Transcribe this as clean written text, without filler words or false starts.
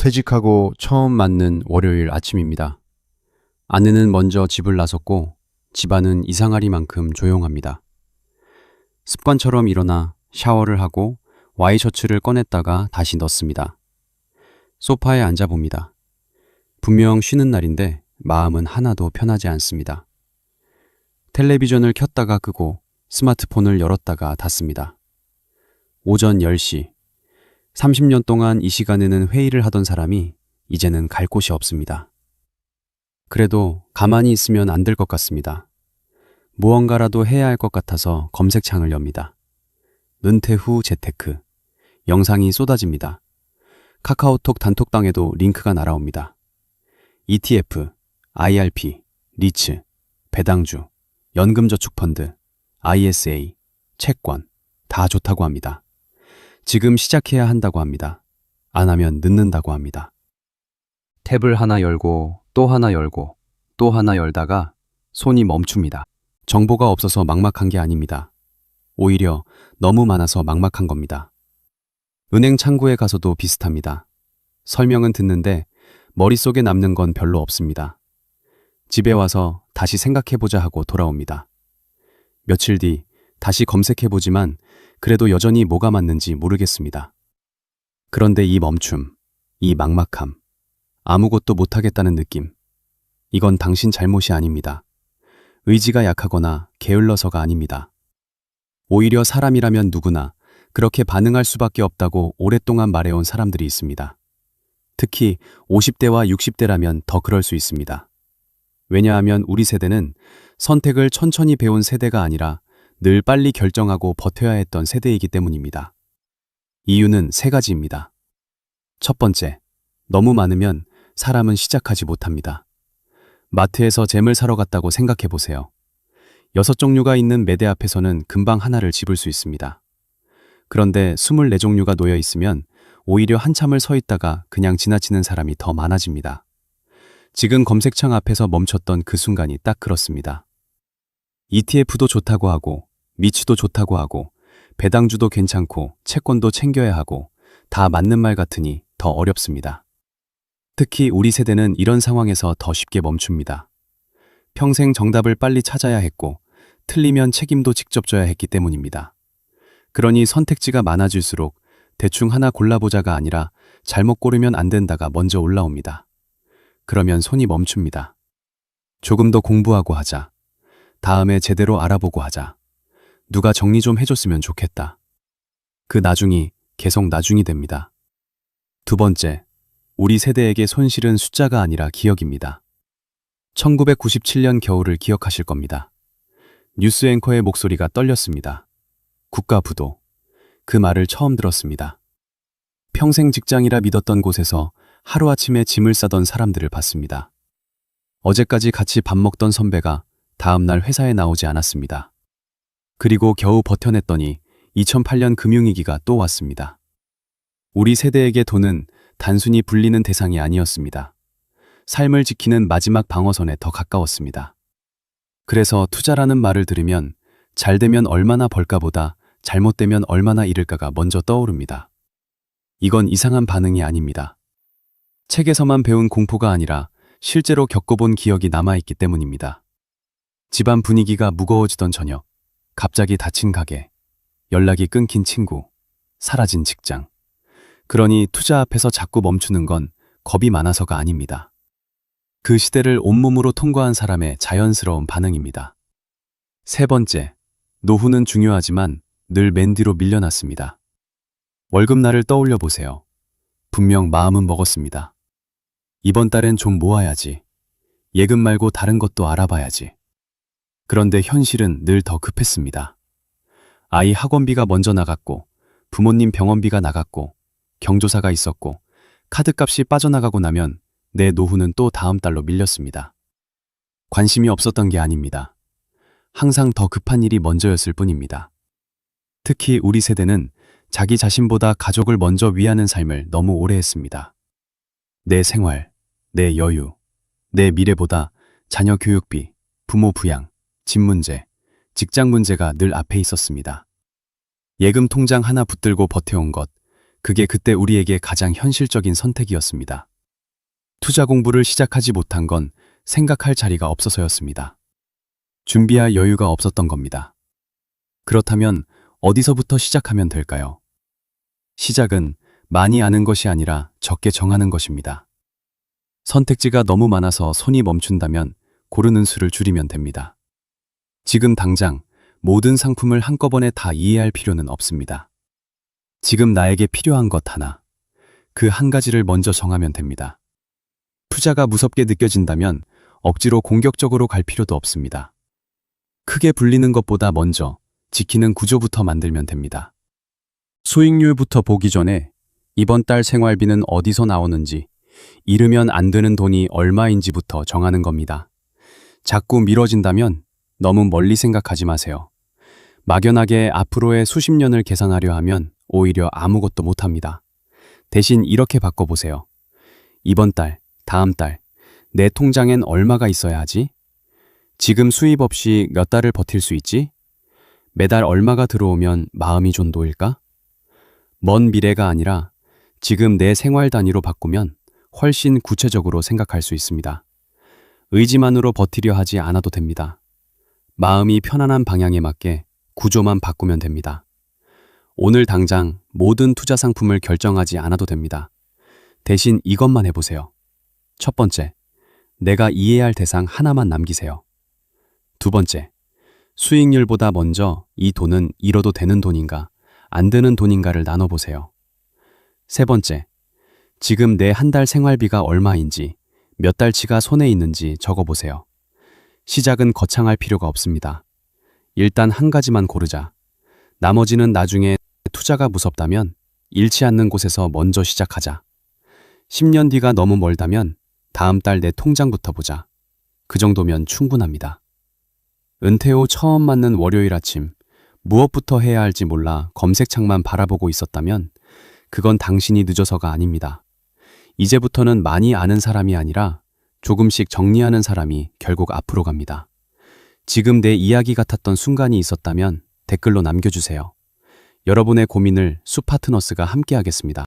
퇴직하고 처음 맞는 월요일 아침입니다. 아내는 먼저 집을 나섰고 집안은 이상하리만큼 조용합니다. 습관처럼 일어나 샤워를 하고 와이셔츠를 꺼냈다가 다시 넣습니다. 소파에 앉아봅니다. 분명 쉬는 날인데 마음은 하나도 편하지 않습니다. 텔레비전을 켰다가 끄고 스마트폰을 열었다가 닫습니다. 오전 10시. 30년 동안 이 시간에는 회의를 하던 사람이 이제는 갈 곳이 없습니다. 그래도 가만히 있으면 안 될 것 같습니다. 무언가라도 해야 할 것 같아서 검색창을 엽니다. 은퇴 후 재테크. 영상이 쏟아집니다. 카카오톡 단톡방에도 링크가 날아옵니다. ETF, IRP, 리츠, 배당주, 연금저축펀드, ISA, 채권 다 좋다고 합니다. 지금 시작해야 한다고 합니다. 안 하면 늦는다고 합니다. 탭을 하나 열고 또 하나 열고 또 하나 열다가 손이 멈춥니다. 정보가 없어서 막막한 게 아닙니다. 오히려 너무 많아서 막막한 겁니다. 은행 창구에 가서도 비슷합니다. 설명은 듣는데 머릿속에 남는 건 별로 없습니다. 집에 와서 다시 생각해보자 하고 돌아옵니다. 며칠 뒤 다시 검색해보지만 그래도 여전히 뭐가 맞는지 모르겠습니다. 그런데 이 멈춤, 이 막막함, 아무것도 못하겠다는 느낌, 이건 당신 잘못이 아닙니다. 의지가 약하거나 게을러서가 아닙니다. 오히려 사람이라면 누구나 그렇게 반응할 수밖에 없다고 오랫동안 말해온 사람들이 있습니다. 특히 50대와 60대라면 더 그럴 수 있습니다. 왜냐하면 우리 세대는 선택을 천천히 배운 세대가 아니라 늘 빨리 결정하고 버텨야 했던 세대이기 때문입니다. 이유는 세 가지입니다. 첫 번째, 너무 많으면 사람은 시작하지 못합니다. 마트에서 잼을 사러 갔다고 생각해 보세요. 6종류가 있는 매대 앞에서는 금방 하나를 집을 수 있습니다. 그런데 24종류가 놓여 있으면 오히려 한참을 서 있다가 그냥 지나치는 사람이 더 많아집니다. 지금 검색창 앞에서 멈췄던 그 순간이 딱 그렇습니다. ETF도 좋다고 하고 미츠도 좋다고 하고 배당주도 괜찮고 채권도 챙겨야 하고 다 맞는 말 같으니 더 어렵습니다. 특히 우리 세대는 이런 상황에서 더 쉽게 멈춥니다. 평생 정답을 빨리 찾아야 했고 틀리면 책임도 직접 져야 했기 때문입니다. 그러니 선택지가 많아질수록 대충 하나 골라보자가 아니라 잘못 고르면 안 된다가 먼저 올라옵니다. 그러면 손이 멈춥니다. 조금 더 공부하고 하자. 다음에 제대로 알아보고 하자. 누가 정리 좀 해줬으면 좋겠다. 그 나중이 계속 나중이 됩니다. 두 번째, 우리 세대에게 손실은 숫자가 아니라 기억입니다. 1997년 겨울을 기억하실 겁니다. 뉴스 앵커의 목소리가 떨렸습니다. 국가부도. 그 말을 처음 들었습니다. 평생 직장이라 믿었던 곳에서 하루아침에 짐을 싸던 사람들을 봤습니다. 어제까지 같이 밥 먹던 선배가 다음날 회사에 나오지 않았습니다. 그리고 겨우 버텨냈더니 2008년 금융위기가 또 왔습니다. 우리 세대에게 돈은 단순히 불리는 대상이 아니었습니다. 삶을 지키는 마지막 방어선에 더 가까웠습니다. 그래서 투자라는 말을 들으면 잘 되면 얼마나 벌까보다 잘못되면 얼마나 잃을까가 먼저 떠오릅니다. 이건 이상한 반응이 아닙니다. 책에서만 배운 공포가 아니라 실제로 겪어본 기억이 남아있기 때문입니다. 집안 분위기가 무거워지던 저녁, 갑자기 닫힌 가게, 연락이 끊긴 친구, 사라진 직장. 그러니 투자 앞에서 자꾸 멈추는 건 겁이 많아서가 아닙니다. 그 시대를 온몸으로 통과한 사람의 자연스러운 반응입니다. 세 번째, 노후는 중요하지만 늘 맨 뒤로 밀려났습니다. 월급날을 떠올려 보세요. 분명 마음은 먹었습니다. 이번 달엔 좀 모아야지. 예금 말고 다른 것도 알아봐야지. 그런데 현실은 늘 더 급했습니다. 아이 학원비가 먼저 나갔고, 부모님 병원비가 나갔고, 경조사가 있었고, 카드값이 빠져나가고 나면 내 노후는 또 다음 달로 밀렸습니다. 관심이 없었던 게 아닙니다. 항상 더 급한 일이 먼저였을 뿐입니다. 특히 우리 세대는 자기 자신보다 가족을 먼저 위하는 삶을 너무 오래 했습니다. 내 생활, 내 여유, 내 미래보다 자녀 교육비, 부모 부양, 집 문제, 직장 문제가 늘 앞에 있었습니다. 예금 통장 하나 붙들고 버텨온 것, 그게 그때 우리에게 가장 현실적인 선택이었습니다. 투자 공부를 시작하지 못한 건 생각할 자리가 없어서였습니다. 준비할 여유가 없었던 겁니다. 그렇다면 어디서부터 시작하면 될까요? 시작은 많이 아는 것이 아니라 적게 정하는 것입니다. 선택지가 너무 많아서 손이 멈춘다면 고르는 수를 줄이면 됩니다. 지금 당장 모든 상품을 한꺼번에 다 이해할 필요는 없습니다. 지금 나에게 필요한 것 하나, 그 한 가지를 먼저 정하면 됩니다. 투자가 무섭게 느껴진다면 억지로 공격적으로 갈 필요도 없습니다. 크게 불리는 것보다 먼저 지키는 구조부터 만들면 됩니다. 수익률부터 보기 전에 이번 달 생활비는 어디서 나오는지, 잃으면 안 되는 돈이 얼마인지부터 정하는 겁니다. 자꾸 미뤄진다면 너무 멀리 생각하지 마세요. 막연하게 앞으로의 수십 년을 계산하려 하면 오히려 아무것도 못합니다. 대신 이렇게 바꿔보세요. 이번 달, 다음 달, 내 통장엔 얼마가 있어야 하지? 지금 수입 없이 몇 달을 버틸 수 있지? 매달 얼마가 들어오면 마음이 좀 놓일까? 먼 미래가 아니라 지금 내 생활 단위로 바꾸면 훨씬 구체적으로 생각할 수 있습니다. 의지만으로 버티려 하지 않아도 됩니다. 마음이 편안한 방향에 맞게 구조만 바꾸면 됩니다. 오늘 당장 모든 투자 상품을 결정하지 않아도 됩니다. 대신 이것만 해보세요. 첫 번째, 내가 이해할 대상 하나만 남기세요. 두 번째, 수익률보다 먼저 이 돈은 잃어도 되는 돈인가, 안 되는 돈인가를 나눠보세요. 세 번째, 지금 내 한 달 생활비가 얼마인지, 몇 달치가 손에 있는지 적어보세요. 시작은 거창할 필요가 없습니다. 일단 한 가지만 고르자. 나머지는 나중에. 투자가 무섭다면 잃지 않는 곳에서 먼저 시작하자. 10년 뒤가 너무 멀다면 다음 달 내 통장부터 보자. 그 정도면 충분합니다. 은퇴 후 처음 맞는 월요일 아침, 무엇부터 해야 할지 몰라 검색창만 바라보고 있었다면 그건 당신이 늦어서가 아닙니다. 이제부터는 많이 아는 사람이 아니라 조금씩 정리하는 사람이 결국 앞으로 갑니다. 지금 내 이야기 같았던 순간이 있었다면 댓글로 남겨주세요. 여러분의 고민을 수파트너스가 함께하겠습니다.